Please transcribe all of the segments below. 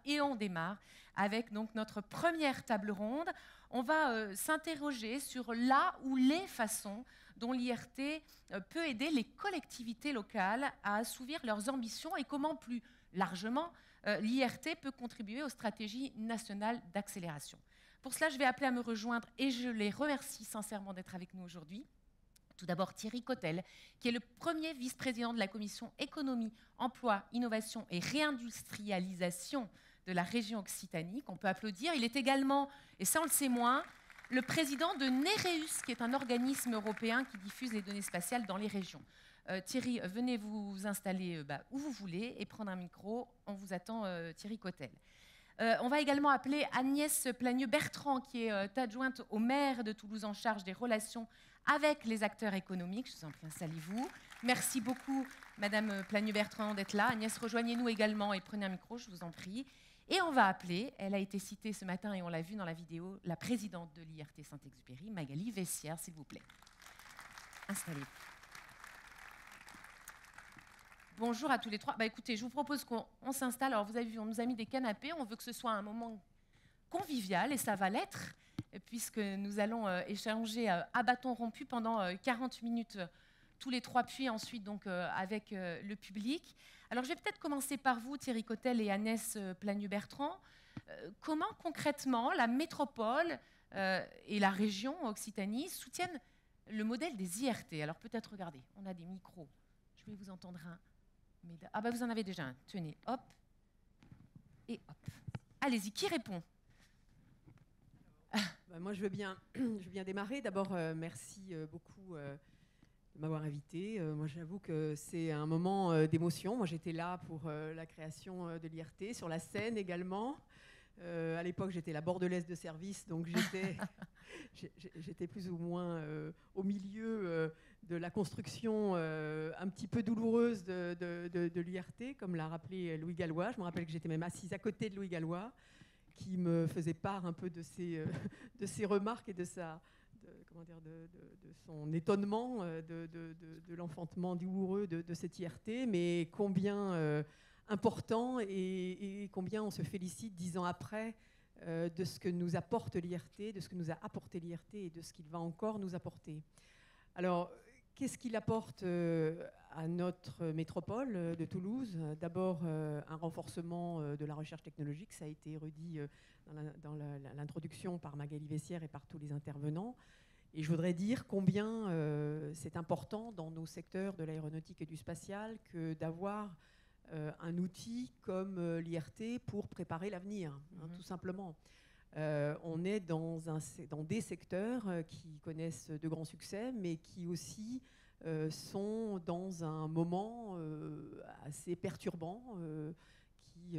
Et on démarre avec donc notre première table ronde. On va s'interroger sur la ou les façons dont l'IRT peut aider les collectivités locales à assouvir leurs ambitions et comment plus largement l'IRT peut contribuer aux stratégies nationales d'accélération. Pour cela, je vais appeler à me rejoindre et je les remercie sincèrement d'être avec nous aujourd'hui. Tout d'abord Thierry Cottel, qui est le premier vice-président de la commission économie, emploi, innovation et réindustrialisation de la région Occitanie, qu'on peut applaudir. Il est également, et ça on le sait moins, le président de Nereus, qui est un organisme européen qui diffuse les données spatiales dans les régions. Thierry, venez vous installer où vous voulez et prendre un micro. On vous attend, Thierry Cottel. On va également appeler Agnès Plagneux-Bertrand, qui est adjointe au maire de Toulouse en charge des relations avec les acteurs économiques. Je vous en prie, installez-vous. Merci beaucoup, Madame Plagneux-Bertrand, d'être là. Agnès, rejoignez-nous également et prenez un micro, je vous en prie. Et on va appeler, elle a été citée ce matin et on l'a vu dans la vidéo, la présidente de l'IRT Saint-Exupéry, Magali Vessière, s'il vous plaît. Installez-vous. Bonjour à tous les trois. Écoutez, je vous propose qu'on s'installe. Alors, vous avez vu, on nous a mis des canapés. On veut que ce soit un moment convivial, et ça va l'être, puisque nous allons échanger à bâton rompu pendant 40 minutes tous les trois, puis ensuite donc, avec le public. Alors, je vais peut-être commencer par vous, Thierry Cottel et Agnès Plagneux-Bertrand. Comment concrètement la métropole et la région Occitanie soutiennent le modèle des IRT? Alors, peut-être, regardez, on a des micros. Je vais vous entendre un. Ah vous en avez déjà un. Tenez, hop. Et hop. Allez-y, qui répond? Moi, je veux bien démarrer. D'abord, merci beaucoup de m'avoir invité. Moi, j'avoue que c'est un moment d'émotion. Moi, j'étais là pour la création de l'IRT, sur la scène également. À l'époque, j'étais la bordelaise de service, donc j'étais plus ou moins au milieu de la construction un petit peu douloureuse de l'IRT, comme l'a rappelé Louis Gallois. Je me rappelle que j'étais même assise à côté de Louis Gallois, qui me faisait part un peu de ses remarques et de son étonnement de l'enfantement douloureux de cette IRT, mais combien important et combien on se félicite 10 ans après de ce que nous apporte l'IRT, de ce que nous a apporté l'IRT et de ce qu'il va encore nous apporter. Alors, qu'est-ce qu'il apporte à notre métropole de Toulouse? D'abord, un renforcement de la recherche technologique, ça a été redit dans l'introduction par Magali Vessière et par tous les intervenants. Et je voudrais dire combien c'est important dans nos secteurs de l'aéronautique et du spatial que d'avoir un outil comme l'IRT pour préparer l'avenir, tout simplement. On est dans des secteurs qui connaissent de grands succès, mais qui aussi sont dans un moment assez perturbant, qui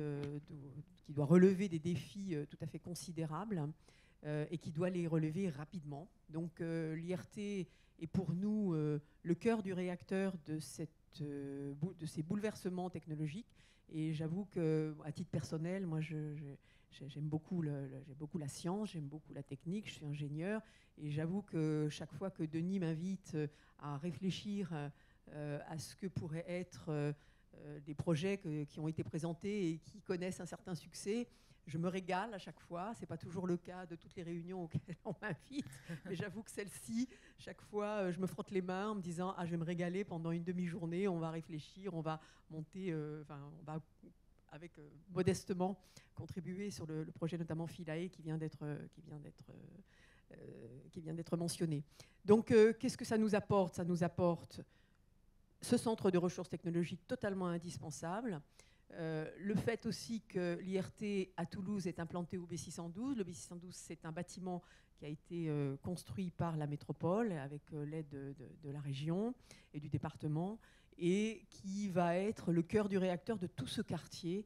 doit relever des défis tout à fait considérables et qui doit les relever rapidement. Donc l'IRT est pour nous le cœur du réacteur de ces bouleversements technologiques. Et j'avoue qu'à titre personnel, moi, j'aime beaucoup la science, j'aime beaucoup la technique, je suis ingénieur. Et j'avoue que chaque fois que Denis m'invite à réfléchir à ce que pourraient être des projets qui ont été présentés et qui connaissent un certain succès, je me régale à chaque fois. Ce n'est pas toujours le cas de toutes les réunions auxquelles on m'invite, mais j'avoue que celle-ci, chaque fois, je me frotte les mains en me disant « Ah, je vais me régaler pendant une demi-journée, on va réfléchir, on va monter, on va avec modestement contribuer sur le projet notamment Philae qui vient d'être mentionné. » Donc, qu'est-ce que ça nous apporte? Ça nous apporte ce centre de ressources technologiques totalement indispensable. Le fait aussi que l'IRT à Toulouse est implanté au B612. Le B612, c'est un bâtiment qui a été construit par la métropole avec l'aide de la région et du département et qui va être le cœur du réacteur de tout ce quartier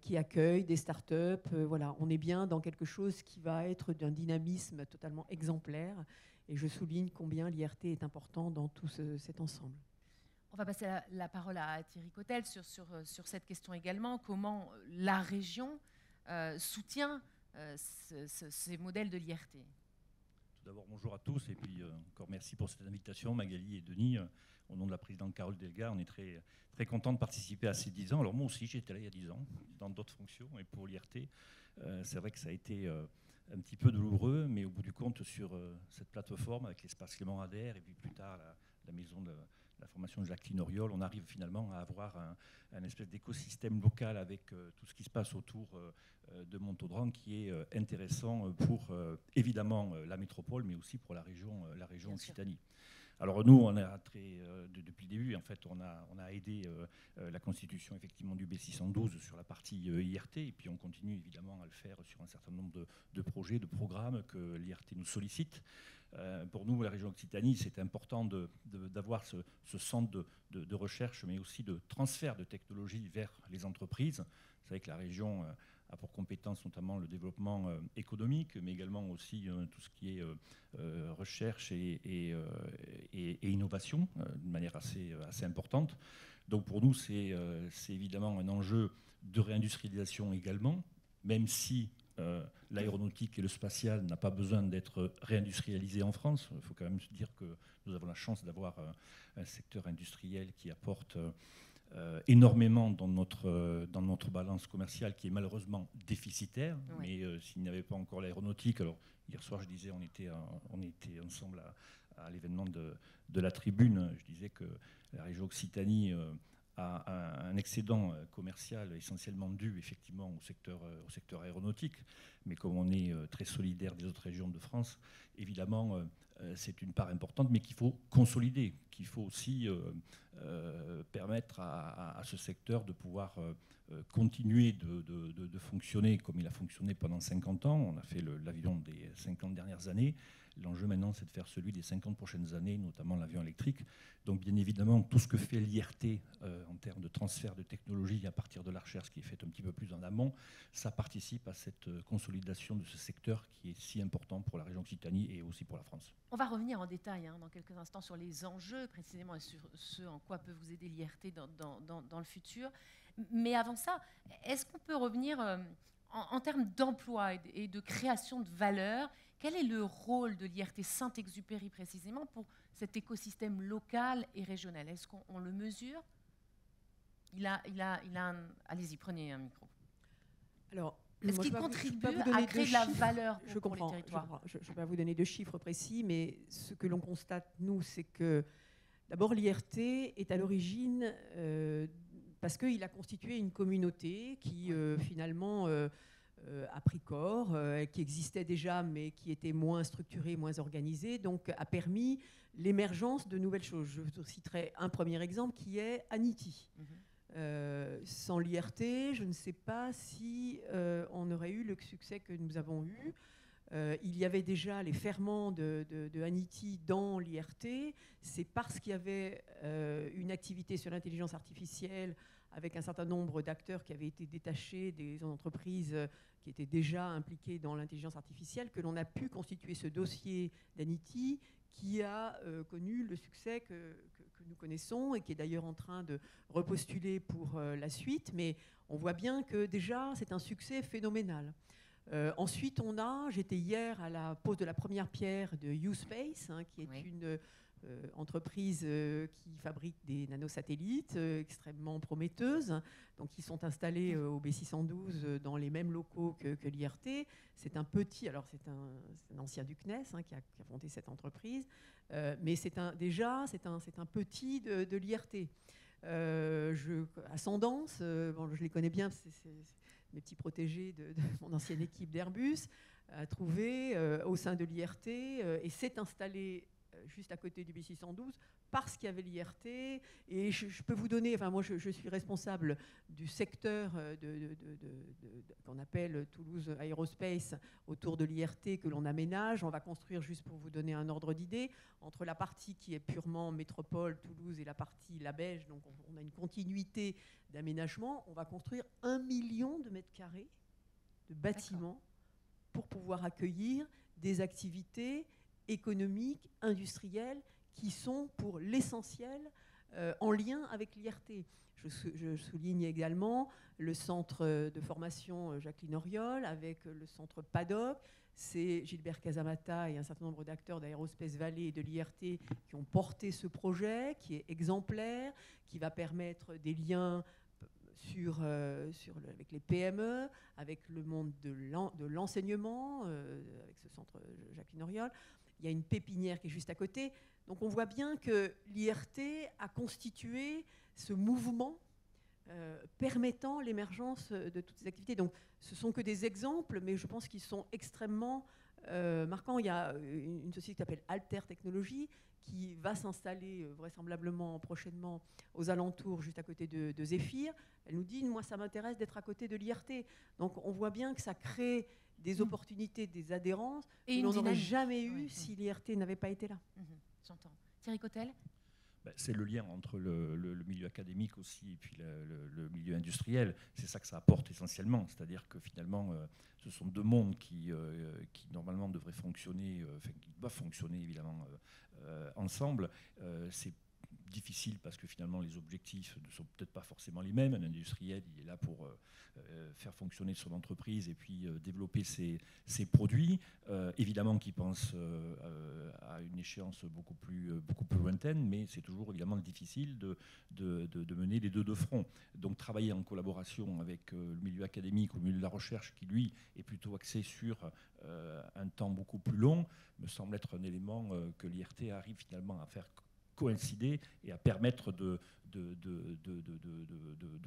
qui accueille des startups. Voilà, on est bien dans quelque chose qui va être d'un dynamisme totalement exemplaire et je souligne combien l'IRT est important dans tout cet ensemble. On va passer la parole à Thierry Cottel sur cette question également. Comment la région soutient ces modèles de l'IRT? Tout d'abord, bonjour à tous, et puis encore merci pour cette invitation, Magali et Denis. Au nom de la présidente Carole Delga, on est très, très content de participer à ces 10 ans. Alors moi aussi, j'étais là il y a 10 ans, dans d'autres fonctions, et pour l'IRT, c'est vrai que ça a été un petit peu douloureux, mais au bout du compte, sur cette plateforme, avec l'espace Clément Ader, et puis plus tard la maison de la formation de Jacqueline Auriol, on arrive finalement à avoir un espèce d'écosystème local avec tout ce qui se passe autour de Montaudran, qui est intéressant pour évidemment la métropole, mais aussi pour la région Occitanie. Alors nous, on a depuis le début, en fait, on a aidé la constitution effectivement du B612 sur la partie IRT, et puis on continue évidemment à le faire sur un certain nombre de projets, de programmes que l'IRT nous sollicite. Pour nous, la région Occitanie, c'est important d'avoir ce centre de recherche, mais aussi de transfert de technologie vers les entreprises. Vous savez que la région a pour compétence notamment le développement économique, mais également aussi tout ce qui est recherche et innovation, de manière assez importante. Donc pour nous, c'est évidemment un enjeu de réindustrialisation également, même si l'aéronautique et le spatial n'a pas besoin d'être réindustrialisé en France. Il faut quand même se dire que nous avons la chance d'avoir un secteur industriel qui apporte énormément dans notre balance commerciale, qui est malheureusement déficitaire. Oui. Mais s'il n'y avait pas encore l'aéronautique, alors hier soir je disais, on était ensemble à l'événement de la tribune, je disais que la région Occitanie a un excédent commercial essentiellement dû effectivement au secteur aéronautique, mais comme on est très solidaire des autres régions de France, évidemment c'est une part importante, mais qu'il faut consolider, qu'il faut aussi permettre à ce secteur de pouvoir continuer de fonctionner comme il a fonctionné pendant 50 ans. On a fait l'avion des 50 dernières années. L'enjeu maintenant, c'est de faire celui des 50 prochaines années, notamment l'avion électrique. Donc bien évidemment, tout ce que fait l'IRT en termes de transfert de technologie à partir de la recherche, qui est faite un petit peu plus en amont, ça participe à cette consolidation de ce secteur qui est si important pour la région Occitanie et aussi pour la France. On va revenir en détail dans quelques instants sur les enjeux précisément et sur ce en quoi peut vous aider l'IRT dans le futur. Mais avant ça, est-ce qu'on peut revenir en termes d'emploi et de création de valeur? Quel est le rôle de l'IRT Saint-Exupéry précisément pour cet écosystème local et régional? Est-ce qu'on le mesure? Allez-y, prenez un micro. Alors, est-ce qu'il contribue à créer de la valeur pour les territoires? Je ne vais pas vous donner de chiffres précis, mais ce que l'on constate, nous, c'est que d'abord l'IRT est à l'origine parce qu'il a constitué une communauté qui finalement a pris corps, qui existait déjà mais qui était moins structurée, moins organisée, donc a permis l'émergence de nouvelles choses. Je vous citerai un premier exemple qui est Anity. Sans l'IRT, je ne sais pas si on aurait eu le succès que nous avons eu. Il y avait déjà les ferments de Anity dans l'IRT. C'est parce qu'il y avait une activité sur l'intelligence artificielle avec un certain nombre d'acteurs qui avaient été détachés des entreprises qui étaient déjà impliquées dans l'intelligence artificielle que l'on a pu constituer ce dossier d'Anity qui a connu le succès que nous connaissons et qui est d'ailleurs en train de repostuler pour la suite. Mais on voit bien que déjà, c'est un succès phénoménal. Ensuite, j'étais hier à la pose de la première pierre de U-Space, qui est une entreprise qui fabrique des nanosatellites extrêmement prometteuses. Donc, ils sont installés au B612 dans les mêmes locaux que l'IRT. C'est un petit, alors c'est un ancien du CNES qui a fondé cette entreprise, mais c'est un petit de l'IRT. Ascendance, je les connais bien, c'est mes petits protégés de mon ancienne équipe d'Airbus, a trouvé au sein de l'IRT et s'est installé juste à côté du B612 parce qu'il y avait l'IRT. Et je peux vous donner, moi je suis responsable du secteur qu'on appelle Toulouse Aerospace autour de l'IRT que l'on aménage. On va construire, juste pour vous donner un ordre d'idée, entre la partie qui est purement métropole, Toulouse, et la partie Labège, donc on a une continuité d'aménagement. On va construire 1 million de mètres carrés de bâtiments pour pouvoir accueillir des activités économiques, industrielles, qui sont pour l'essentiel en lien avec l'IRT. Je souligne également le centre de formation Jacqueline Auriol avec le centre PADOC. C'est Gilbert Casamata et un certain nombre d'acteurs d'Aerospace Valley et de l'IRT qui ont porté ce projet, qui est exemplaire, qui va permettre des liens avec les PME, avec le monde de l'enseignement, avec ce centre Jacqueline Auriol. Il y a une pépinière qui est juste à côté. Donc on voit bien que l'IRT a constitué ce mouvement permettant l'émergence de toutes ces activités. Donc ce ne sont que des exemples, mais je pense qu'ils sont extrêmement marquants. Il y a une société qui s'appelle Alter Technologies qui va s'installer vraisemblablement prochainement aux alentours, juste à côté de Zéphyr. Elle nous dit, moi ça m'intéresse d'être à côté de l'IRT. Donc on voit bien que ça crée des opportunités, des adhérences que l'on n'aurait jamais eu si l'IRT n'avait pas été là. J'entends. Thierry Cotel ? C'est le lien entre le milieu académique aussi et puis le milieu industriel. C'est ça que ça apporte essentiellement. C'est-à-dire que finalement, ce sont deux mondes qui normalement devraient fonctionner, qui doivent fonctionner évidemment ensemble. C'est difficile parce que finalement les objectifs ne sont peut-être pas forcément les mêmes. Un industriel, il est là pour faire fonctionner son entreprise et puis développer ses produits. Évidemment qu'il pense à une échéance beaucoup plus lointaine, mais c'est toujours évidemment difficile de mener les deux de front. Donc travailler en collaboration avec le milieu académique ou le milieu de la recherche qui, lui, est plutôt axé sur un temps beaucoup plus long, me semble être un élément que l'IRT arrive finalement à faire coïncider et à permettre de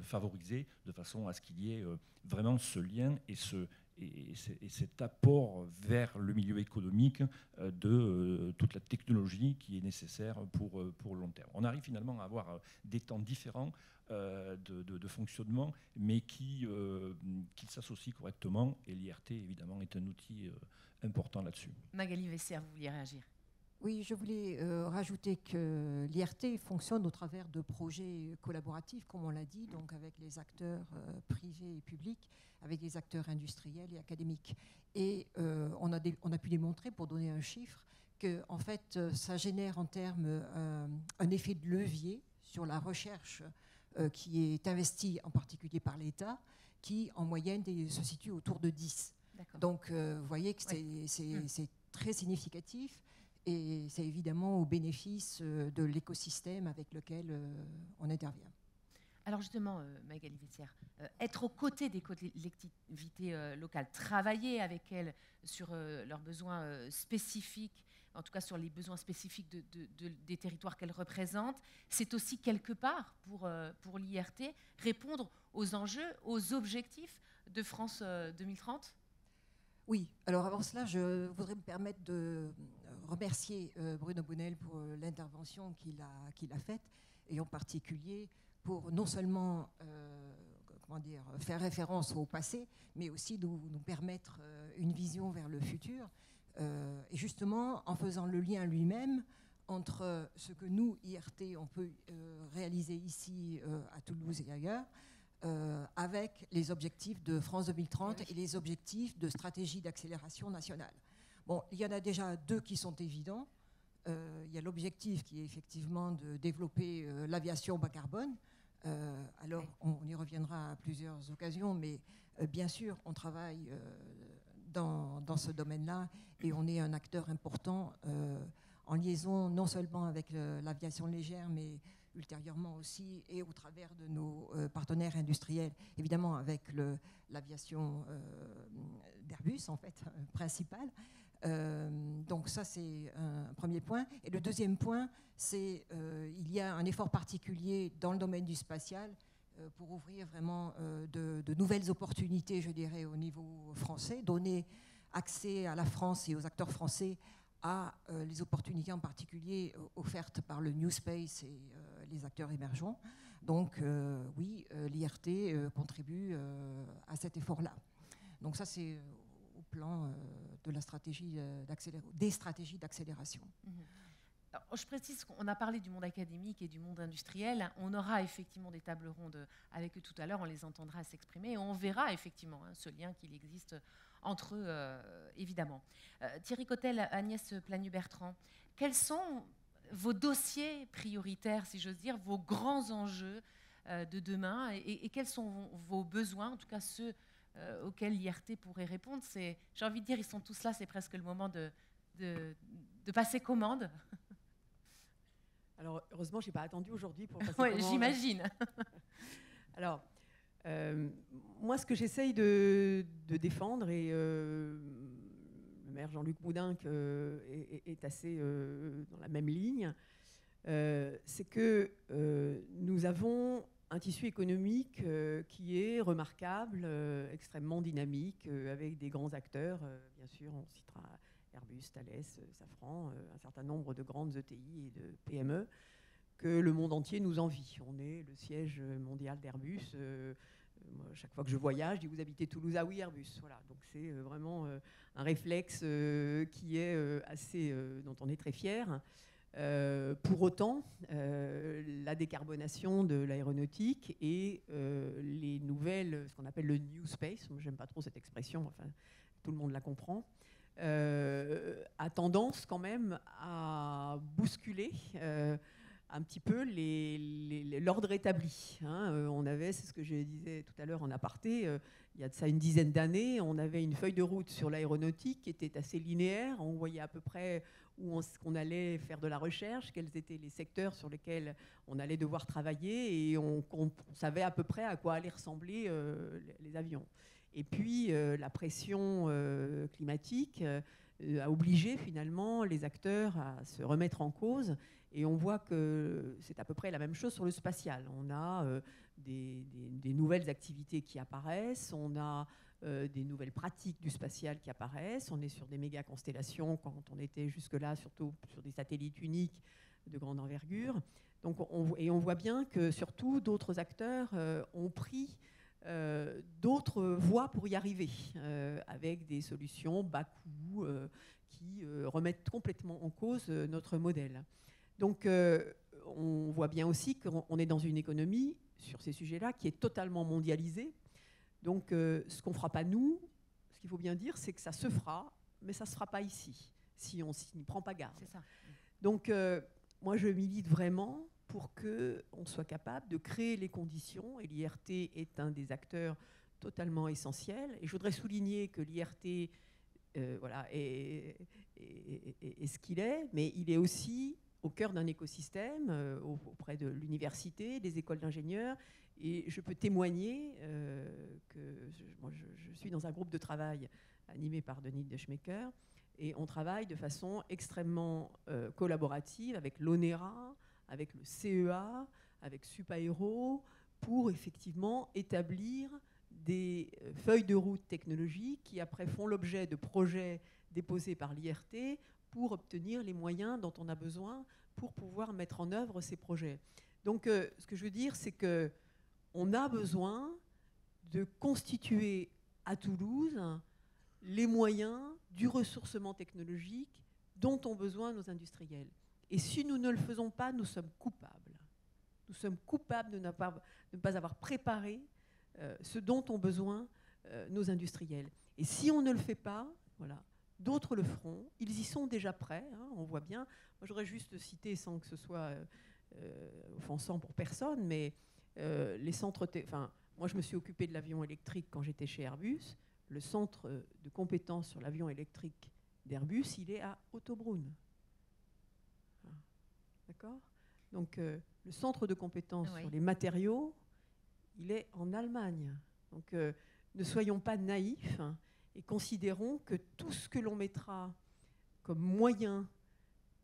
favoriser de façon à ce qu'il y ait vraiment ce lien et cet apport vers le milieu économique de toute la technologie qui est nécessaire pour le long terme. On arrive finalement à avoir des temps différents de fonctionnement, mais qui s'associent correctement, et l'IRT évidemment est un outil important là-dessus. Magali Vessière, vous vouliez réagir ? Oui, je voulais rajouter que l'IRT fonctionne au travers de projets collaboratifs, comme on l'a dit, donc avec les acteurs privés et publics, avec les acteurs industriels et académiques. Et on a pu démontrer, pour donner un chiffre, que en fait, ça génère en termes un effet de levier sur la recherche qui est investie en particulier par l'État, qui en moyenne se situe autour de 10. D'accord. Donc vous voyez que c'est très significatif. Et c'est évidemment au bénéfice de l'écosystème avec lequel on intervient. Alors justement, Magali Vessière, être aux côtés des collectivités locales, travailler avec elles sur leurs besoins spécifiques, en tout cas sur les besoins spécifiques des territoires qu'elles représentent, c'est aussi quelque part pour l'IRT répondre aux enjeux, aux objectifs de France 2030 ? Oui, alors avant cela, je voudrais me permettre de remercier Bruno Bonnel pour l'intervention qu'il a faite, et en particulier pour non seulement faire référence au passé, mais aussi nous permettre une vision vers le futur, et justement en faisant le lien lui-même entre ce que nous, IRT, on peut réaliser ici à Toulouse et ailleurs, avec les objectifs de France 2030 et les objectifs de stratégie d'accélération nationale. Bon, il y en a déjà deux qui sont évidents. Il y a l'objectif qui est effectivement de développer l'aviation bas carbone. Alors, on y reviendra à plusieurs occasions, mais bien sûr, on travaille dans ce domaine-là et on est un acteur important en liaison non seulement avec l'aviation légère, mais ultérieurement aussi, et au travers de nos partenaires industriels, évidemment avec l'aviation d'Airbus, en fait, principale. Donc ça, c'est un premier point. Et le deuxième point, c'est il y a un effort particulier dans le domaine du spatial pour ouvrir vraiment de nouvelles opportunités, je dirais, au niveau français, donner accès à la France et aux acteurs français à les opportunités en particulier offertes par le New Space et les acteurs émergents. Donc oui, l'IRT contribue à cet effort-là. Donc ça, c'est au plan de la stratégie des stratégies d'accélération. Alors, je précise qu'on a parlé du monde académique et du monde industriel. On aura effectivement des tables rondes avec eux tout à l'heure, on les entendra s'exprimer et on verra effectivement ce lien qu'il existe entre eux, évidemment. Thierry Cotel, Agnès Planu-Bertrand, quels sont vos dossiers prioritaires, si j'ose dire, vos grands enjeux de demain et quels sont vos besoins, en tout cas ceux auxquels l'IRT pourrait répondre. J'ai envie de dire, ils sont tous là, c'est presque le moment de passer commande. Alors, heureusement, je n'ai pas attendu aujourd'hui pour passer Oui, commande. j'imagine. Alors, moi, ce que j'essaye de défendre, et le maire Jean-Luc Boudin est assez dans la même ligne, c'est que nous avons un tissu économique qui est remarquable, extrêmement dynamique, avec des grands acteurs. Bien sûr, on citera Airbus, Thales, Safran, un certain nombre de grandes ETI et de PME que le monde entier nous envie. On est le siège mondial d'Airbus. Moi, chaque fois que je voyage, je dis vous habitez Toulouse, ah oui Airbus. Voilà. Donc c'est vraiment un réflexe qui est assez, dont on est très fier. Pour autant, la décarbonation de l'aéronautique et les nouvelles, ce qu'on appelle le new space, moi j'aime pas trop cette expression, enfin tout le monde la comprend, a tendance quand même à bousculer un petit peu l'ordre établi. On avait, c'est ce que je disais tout à l'heure en aparté, il y a de ça une dizaine d'années, on avait une feuille de route sur l'aéronautique qui était assez linéaire. On voyait à peu près où on allait faire de la recherche, quels étaient les secteurs sur lesquels on allait devoir travailler, et on savait à peu près à quoi allaient ressembler les avions. Et puis la pression climatique a obligé finalement les acteurs à se remettre en cause. Et on voit que c'est à peu près la même chose sur le spatial. On a des nouvelles activités qui apparaissent, on a des nouvelles pratiques du spatial qui apparaissent. On est sur des méga constellations quand on était jusque-là surtout sur des satellites uniques de grande envergure. Donc on voit bien que surtout d'autres acteurs ont pris d'autres voies pour y arriver, avec des solutions bas coût qui remettent complètement en cause notre modèle. Donc on voit bien aussi qu'on est dans une économie sur ces sujets-là qui est totalement mondialisée. Donc ce qu'on ne fera pas nous, ce qu'il faut bien dire, c'est que ça se fera, mais ça ne se fera pas ici, si on n'y prend pas garde. C'est ça. Donc moi je milite vraiment pour qu'on soit capable de créer les conditions, et l'IRT est un des acteurs totalement essentiels. Et je voudrais souligner que l'IRT voilà, est ce qu'il est, mais il est aussi au cœur d'un écosystème auprès de l'université, des écoles d'ingénieurs. Et je peux témoigner que je suis dans un groupe de travail animé par Denis Deschmaker, et on travaille de façon extrêmement collaborative avec l'ONERA, avec le CEA, avec Supaéro, pour effectivement établir des feuilles de route technologiques qui après font l'objet de projets déposés par l'IRT pour obtenir les moyens dont on a besoin pour pouvoir mettre en œuvre ces projets. Donc ce que je veux dire, c'est qu'on a besoin de constituer à Toulouse les moyens du ressourcement technologique dont ont besoin nos industriels. Et si nous ne le faisons pas, nous sommes coupables. Nous sommes coupables de ne pas avoir préparé ce dont ont besoin nos industriels. Et si on ne le fait pas, voilà, d'autres le feront. Ils y sont déjà prêts, on voit bien. Moi, j'aurais juste cité, sans que ce soit offensant pour personne, mais les centres... moi, je me suis occupée de l'avion électrique quand j'étais chez Airbus. Le centre de compétences sur l'avion électrique d'Airbus, il est à Ottobrunn. D'accord ? Donc, le centre de compétences sur les matériaux, il est en Allemagne. Donc, ne soyons pas naïfs et considérons que tout ce que l'on mettra comme moyen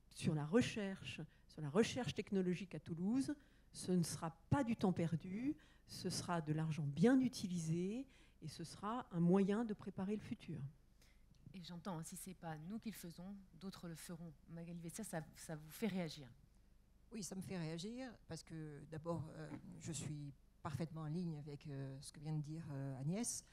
sur la recherche technologique à Toulouse, ce ne sera pas du temps perdu, ce sera de l'argent bien utilisé et ce sera un moyen de préparer le futur. Et j'entends, si ce n'est pas nous qui le faisons, d'autres le feront. Magali Vessia, ça vous fait réagir? Oui, ça me fait réagir parce que d'abord, je suis parfaitement en ligne avec ce que vient de dire Agnès.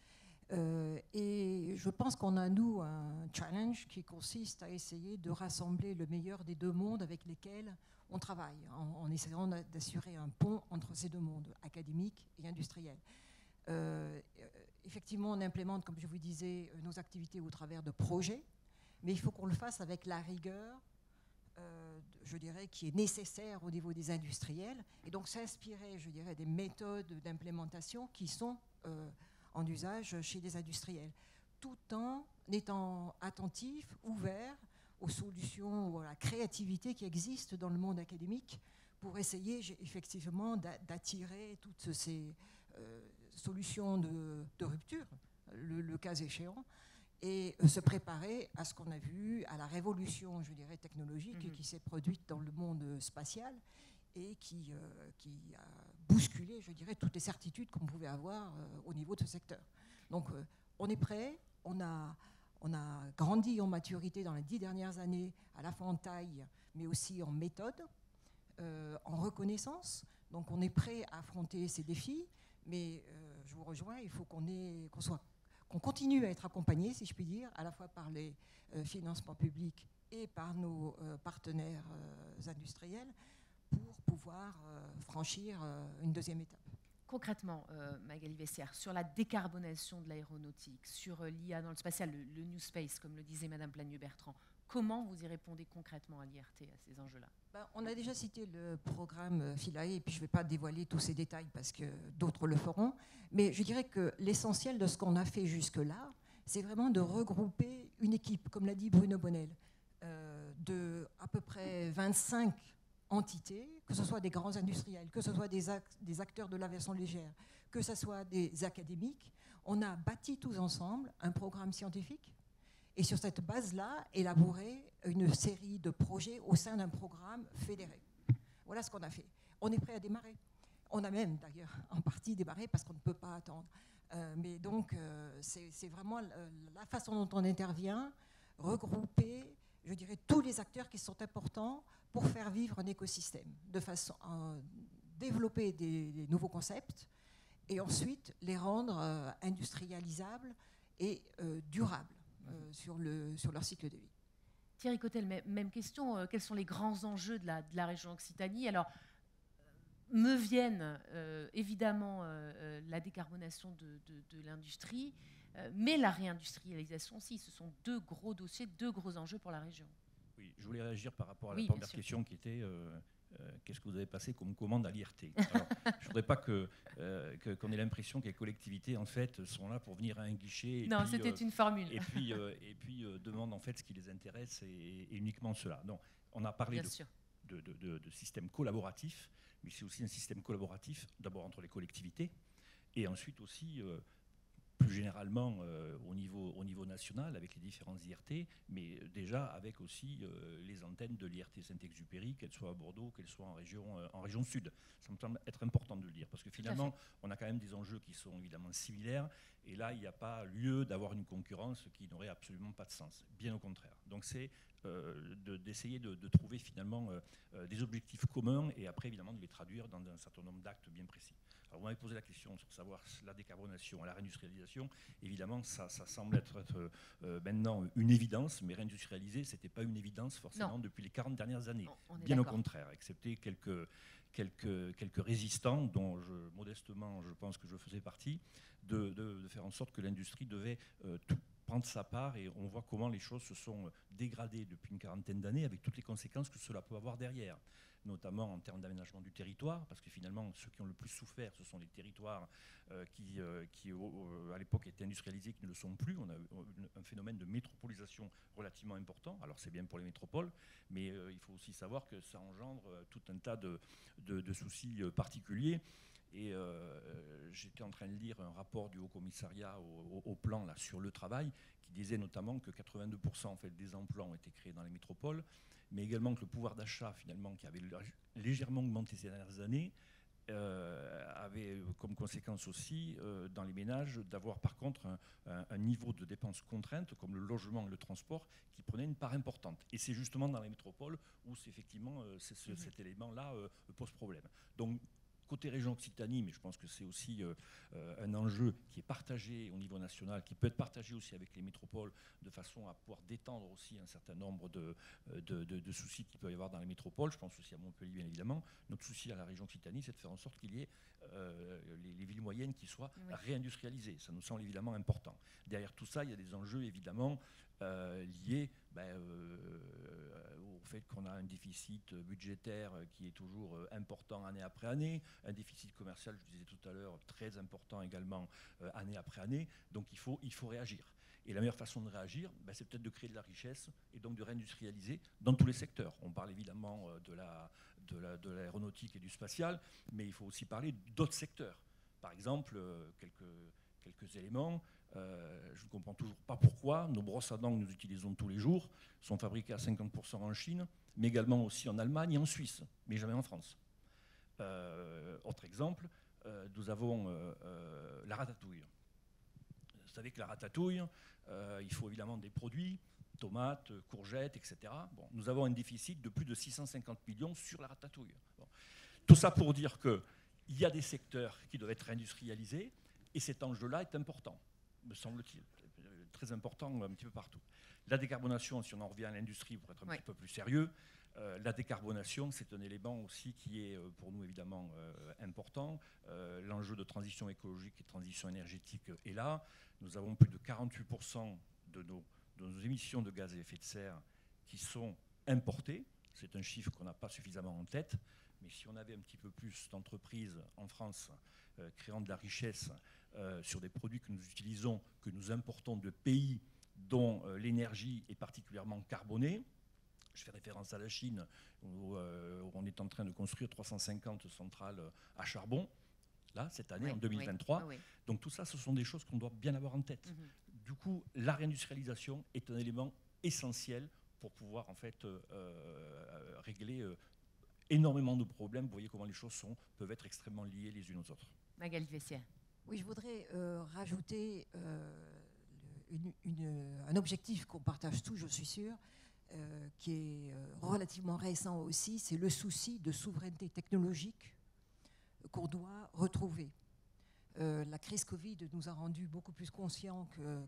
Et je pense qu'on a, nous, un challenge qui consiste à essayer de rassembler le meilleur des deux mondes avec lesquels on travaille, en essayant d'assurer un pont entre ces deux mondes, académique et industriel. Effectivement, on implémente, comme je vous disais, nos activités au travers de projets, mais il faut qu'on le fasse avec la rigueur, je dirais, qui est nécessaire au niveau des industriels, et donc s'inspirer, je dirais, des méthodes d'implémentation qui sont en usage chez les industriels, tout en étant attentif, ouvert aux solutions, ou à la créativité qui existe dans le monde académique pour essayer effectivement d'attirer toutes ces solutions de rupture, le cas échéant, et se préparer à ce qu'on a vu, à la révolution, je dirais, technologique qui s'est produite dans le monde spatial et qui a bousculé, je dirais, toutes les certitudes qu'on pouvait avoir au niveau de ce secteur. Donc, on est prêt, on a grandi en maturité dans les 10 dernières années, à la fois en taille, mais aussi en méthode, en reconnaissance. Donc, on est prêt à affronter ces défis, mais je vous rejoins, il faut qu'on continue à être accompagné, si je puis dire, à la fois par les financements publics et par nos partenaires industriels pour pouvoir franchir une deuxième étape. Concrètement, Magali Vessière, sur la décarbonation de l'aéronautique, sur l'IA dans le spatial, le New Space, comme le disait Madame Plagneux-Bertrand, comment vous y répondez concrètement à l'IRT, à ces enjeux-là? On a déjà cité le programme Philae, et puis je ne vais pas dévoiler tous ces détails parce que d'autres le feront, mais je dirais que l'essentiel de ce qu'on a fait jusque-là, c'est vraiment de regrouper une équipe, comme l'a dit Bruno Bonnel, de à peu près 25 entités, que ce soit des grands industriels, que ce soit des acteurs de l'aviation légère, que ce soit des académiques. On a bâti tous ensemble un programme scientifique et sur cette base-là, élaborer une série de projets au sein d'un programme fédéré. Voilà ce qu'on a fait. On est prêt à démarrer. On a même d'ailleurs en partie démarré parce qu'on ne peut pas attendre. Mais donc, c'est vraiment la façon dont on intervient, regrouper, je dirais, tous les acteurs qui sont importants pour faire vivre un écosystème, de façon à développer des nouveaux concepts et ensuite les rendre industrialisables et durables sur leur cycle de vie. Thierry Cottel, même question. Quels sont les grands enjeux de la région Occitanie? Alors, me viennent évidemment la décarbonation de l'industrie, mais la réindustrialisation aussi. Ce sont deux gros dossiers, deux gros enjeux pour la région. Oui, je voulais réagir par rapport à la première question qui était qu'est-ce que vous avez passé comme commande à l'IRT? Alors, je ne voudrais pas qu'on ait l'impression que les collectivités en fait, sont là pour venir à un guichet. Non, c'était une formule. Et puis demandent en fait ce qui les intéresse et uniquement cela. Donc, on a parlé de système collaboratif, mais c'est aussi un système collaboratif d'abord entre les collectivités et ensuite aussi plus généralement au niveau national avec les différentes IRT, mais déjà avec aussi les antennes de l'IRT Saint-Exupéry, qu'elles soient à Bordeaux, qu'elles soient en région sud. Ça me semble être important de le dire, parce que finalement, on a quand même des enjeux qui sont évidemment similaires, et là, il n'y a pas lieu d'avoir une concurrence qui n'aurait absolument pas de sens, bien au contraire. Donc c'est d'essayer de trouver finalement des objectifs communs, et après, évidemment, de les traduire dans un certain nombre d'actes bien précis. Alors, vous m'avez posé la question sur savoir la décarbonation, la réindustrialisation. Évidemment, ça semble être maintenant une évidence, mais réindustrialiser, ce n'était pas une évidence forcément depuis les 40 dernières années. Bien au contraire, excepté quelques résistants, dont modestement, je pense que je faisais partie, de faire en sorte que l'industrie devait tout prendre sa part, et on voit comment les choses se sont dégradées depuis une quarantaine d'années avec toutes les conséquences que cela peut avoir derrière, notamment en termes d'aménagement du territoire, parce que finalement, ceux qui ont le plus souffert, ce sont les territoires qui à l'époque, étaient industrialisés, qui ne le sont plus. On a un phénomène de métropolisation relativement important. Alors, c'est bien pour les métropoles, mais il faut aussi savoir que ça engendre tout un tas de soucis particuliers. Et j'étais en train de lire un rapport du Haut Commissariat au plan là, sur le travail, qui disait notamment que 82% en fait, des emplois ont été créés dans les métropoles, mais également que le pouvoir d'achat, finalement, qui avait légèrement augmenté ces dernières années, avait comme conséquence aussi, dans les ménages, d'avoir par contre un niveau de dépenses contraintes, comme le logement et le transport, qui prenait une part importante. Et c'est justement dans les métropoles où effectivement cet élément-là pose problème. Donc, côté région Occitanie, mais je pense que c'est aussi un enjeu qui est partagé au niveau national, qui peut être partagé aussi avec les métropoles, de façon à pouvoir détendre aussi un certain nombre de soucis qu'il peut y avoir dans les métropoles. Je pense aussi à Montpellier, bien évidemment. Notre souci à la région Occitanie, c'est de faire en sorte qu'il y ait les villes moyennes qui soient réindustrialisées. Ça nous semble évidemment important. Derrière tout ça, il y a des enjeux évidemment liées au fait qu'on a un déficit budgétaire qui est toujours important année après année, un déficit commercial, je disais tout à l'heure, très important également année après année. Donc il faut réagir. Et la meilleure façon de réagir, c'est peut-être de créer de la richesse et donc de réindustrialiser dans tous les secteurs. On parle évidemment de l'aéronautique et du spatial, mais il faut aussi parler d'autres secteurs. Par exemple, quelques éléments. Je ne comprends toujours pas pourquoi nos brosses à dents que nous utilisons tous les jours sont fabriquées à 50% en Chine, mais également aussi en Allemagne et en Suisse, mais jamais en France. Autre exemple, nous avons la ratatouille. Vous savez que la ratatouille, il faut évidemment des produits, tomates, courgettes, etc. Bon, nous avons un déficit de plus de 650 millions sur la ratatouille. Bon. Tout ça pour dire qu'il y a des secteurs qui doivent être industrialisés, et cet enjeu-là est important, me semble-t-il, très important un petit peu partout. La décarbonation, si on en revient à l'industrie pour être un petit peu plus sérieux, la décarbonation, c'est un élément aussi qui est pour nous évidemment important. L'enjeu de transition écologique et de transition énergétique est là. Nous avons plus de 48% de nos émissions de gaz à effet de serre qui sont importées. C'est un chiffre qu'on n'a pas suffisamment en tête, mais si on avait un petit peu plus d'entreprises en France créant de la richesse sur des produits que nous utilisons, que nous importons de pays dont l'énergie est particulièrement carbonée. Je fais référence à la Chine, où on est en train de construire 350 centrales à charbon, là, cette année, en 2023. Oui. Donc tout ça, ce sont des choses qu'on doit bien avoir en tête. Du coup, la réindustrialisation est un élément essentiel pour pouvoir en fait régler énormément de problèmes. Vous voyez comment les choses peuvent être extrêmement liées les unes aux autres. Magali Vessière. Oui, je voudrais rajouter un objectif qu'on partage tous, je suis sûre, qui est relativement récent aussi, c'est le souci de souveraineté technologique qu'on doit retrouver. La crise Covid nous a rendus beaucoup plus conscients que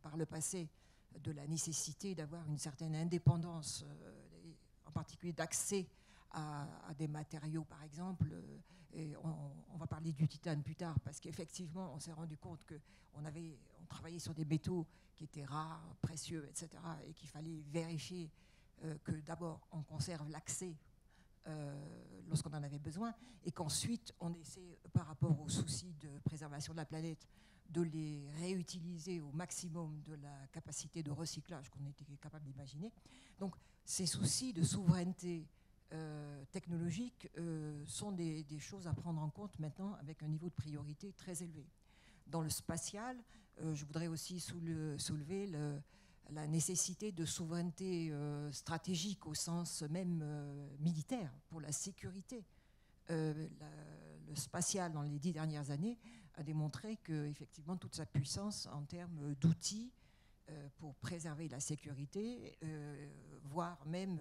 par le passé de la nécessité d'avoir une certaine indépendance, en particulier d'accès à des matériaux, par exemple. Et on va parler du titane plus tard, parce qu'effectivement, on s'est rendu compte qu'on travaillait sur des métaux qui étaient rares, précieux, etc., et qu'il fallait vérifier que d'abord, on conserve l'accès lorsqu'on en avait besoin, et qu'ensuite, on essaie, par rapport aux soucis de préservation de la planète, de les réutiliser au maximum de la capacité de recyclage qu'on était capable d'imaginer. Donc, ces soucis de souveraineté technologique sont des choses à prendre en compte maintenant avec un niveau de priorité très élevé. Dans le spatial, je voudrais aussi soulever la nécessité de souveraineté stratégique au sens même militaire pour la sécurité. Le spatial, dans les 10 dernières années, a démontré qu'effectivement toute sa puissance en termes d'outils pour préserver la sécurité, voire même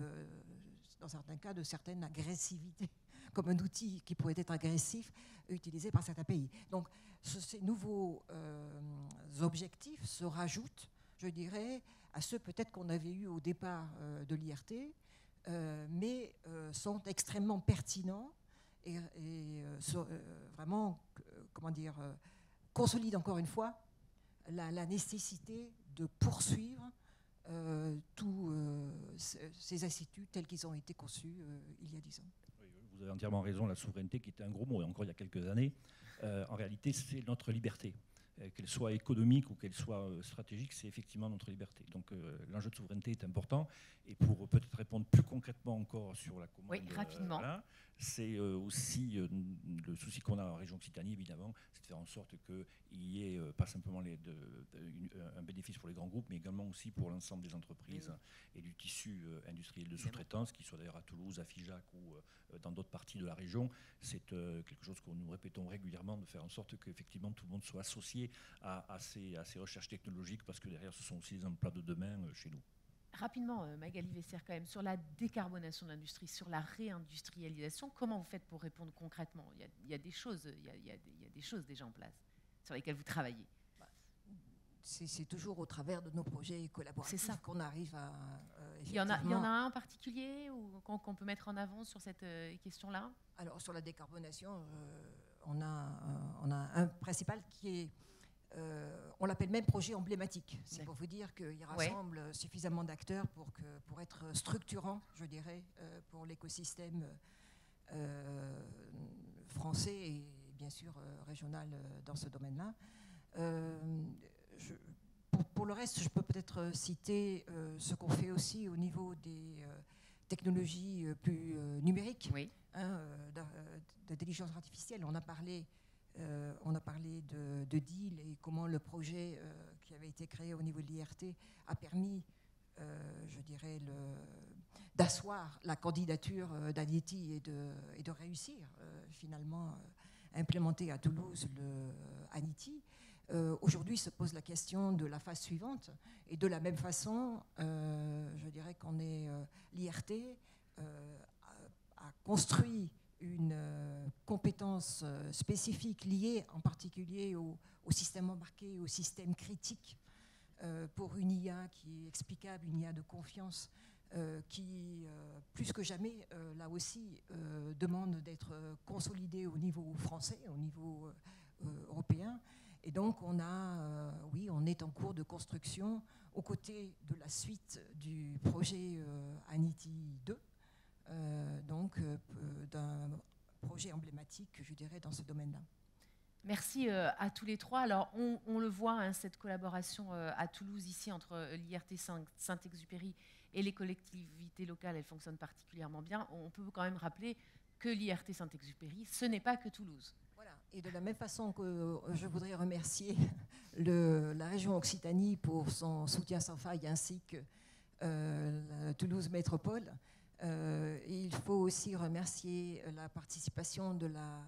dans certains cas de certaines agressivités, comme un outil qui pourrait être agressif utilisé par certains pays. Donc ces nouveaux objectifs se rajoutent, je dirais, à ceux peut-être qu'on avait eus au départ de l'IRT, mais sont extrêmement pertinents et vraiment, comment dire, consolident encore une fois la nécessité de poursuivre tous ces instituts tels qu'ils ont été conçus il y a 10 ans. Oui, vous avez entièrement raison, la souveraineté qui était un gros mot, et encore il y a quelques années, en réalité c'est notre liberté. Qu'elle soit économique ou qu'elle soit stratégique, c'est effectivement notre liberté. Donc l'enjeu de souveraineté est important. Et pour peut-être répondre plus concrètement encore sur la commande, oui, rapidement. C'est aussi le souci qu'on a en région Occitanie, évidemment, c'est de faire en sorte qu'il y ait pas simplement un bénéfice pour les grands groupes, mais également aussi pour l'ensemble des entreprises et du tissu industriel de sous-traitance, qu'il soit d'ailleurs à Toulouse, à Figeac ou dans d'autres parties de la région. C'est quelque chose que nous répétons régulièrement, de faire en sorte qu'effectivement tout le monde soit associé à ces recherches technologiques, parce que derrière, ce sont aussi les emplois de demain chez nous. Rapidement, Magali Vessière, quand même, sur la décarbonation de l'industrie, sur la réindustrialisation, comment vous faites pour répondre concrètement ? Il y a des choses, il y a des choses déjà en place sur lesquelles vous travaillez. C'est toujours au travers de nos projets collaboratifs qu'on arrive à... Il y en a un en particulier qu'on peut mettre en avant sur cette question-là ? Alors, sur la décarbonation, on a un principal qui est on l'appelle même projet emblématique. C'est pour vous dire qu'il rassemble suffisamment d'acteurs pour être structurant, je dirais, pour l'écosystème français et bien sûr régional dans ce domaine-là. Pour le reste, je peux peut-être citer ce qu'on fait aussi au niveau des technologies plus numériques, d'intelligence artificielle. On a parlé de DEAL et comment le projet qui avait été créé au niveau de l'IRT a permis, je dirais, d'asseoir la candidature d'Anity et de réussir finalement à implémenter à Toulouse le Anity. Aujourd'hui se pose la question de la phase suivante et de la même façon, je dirais qu'on est l'IRT a construit une compétence spécifique liée en particulier au système embarqué, au système critique pour une IA qui est explicable, une IA de confiance qui, plus que jamais, là aussi, demande d'être consolidée au niveau français, au niveau européen. Et donc, on est en cours de construction aux côtés de la suite du projet Anity 2, d'un projet emblématique, je dirais, dans ce domaine-là. Merci à tous les trois. Alors, on le voit, hein, cette collaboration à Toulouse, ici, entre l'IRT Saint-Exupéry et les collectivités locales, elle fonctionne particulièrement bien. On peut quand même rappeler que l'IRT Saint-Exupéry, ce n'est pas que Toulouse. Voilà. Et de la même façon que je voudrais remercier la région Occitanie pour son soutien sans faille, ainsi que Toulouse Métropole, il faut aussi remercier la participation de la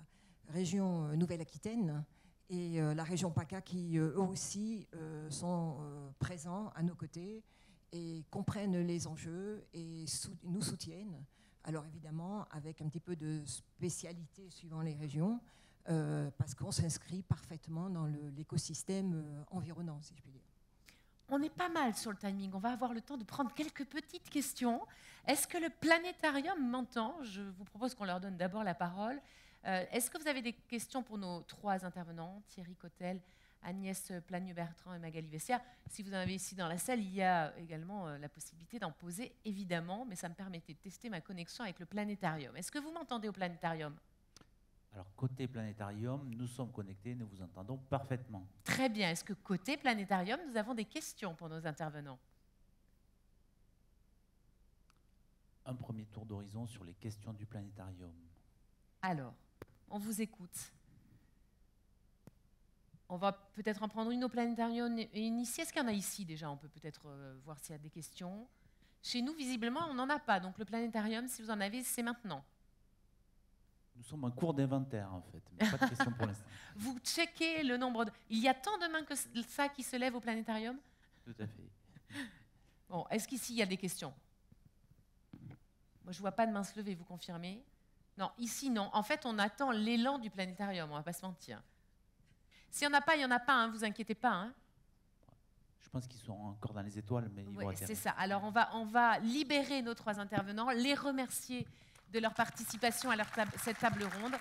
région Nouvelle-Aquitaine et la région PACA qui, eux aussi, sont présents à nos côtés et comprennent les enjeux et nous soutiennent. Alors évidemment, avec un petit peu de spécialité suivant les régions, parce qu'on s'inscrit parfaitement dans l'écosystème environnant, si je puis dire. On est pas mal sur le timing. On va avoir le temps de prendre quelques petites questions. Est-ce que le planétarium m'entend? Je vous propose qu'on leur donne d'abord la parole. Est-ce que vous avez des questions pour nos trois intervenants, Thierry Cotel, Agnès Plagneux-Bertrand et Magali Vessia? Si vous en avez ici dans la salle, il y a également la possibilité d'en poser, évidemment, mais ça me permettait de tester ma connexion avec le planétarium. Est-ce que vous m'entendez au planétarium? Alors, côté planétarium, nous sommes connectés, nous vous entendons parfaitement. Très bien. Est-ce que côté planétarium, nous avons des questions pour nos intervenants? Un premier tour d'horizon sur les questions du planétarium. Alors, on vous écoute. On va peut-être en prendre une au planétarium et une ici. Est-ce qu'il y en a ici déjà? On peut peut-être voir s'il y a des questions. Chez nous, visiblement, on n'en a pas. Donc le planétarium, si vous en avez, c'est maintenant. Nous sommes en cours d'inventaire, en fait, mais pas de questions pour l'instant. Vous checkez le nombre de... Il y a tant de mains que ça qui se lèvent au planétarium? Tout à fait. Bon, est-ce qu'ici, il y a des questions? Moi, je ne vois pas de mains se lever, vous confirmez? Non, ici, non. En fait, on attend l'élan du planétarium, on ne va pas se mentir. S'il n'y en a pas, il n'y en a pas, hein, vous inquiétez pas. Hein. Je pense qu'ils sont encore dans les étoiles, mais ils vont atterrir. C'est ça. Alors, on va libérer nos trois intervenants, les remercier de leur participation à cette table ronde.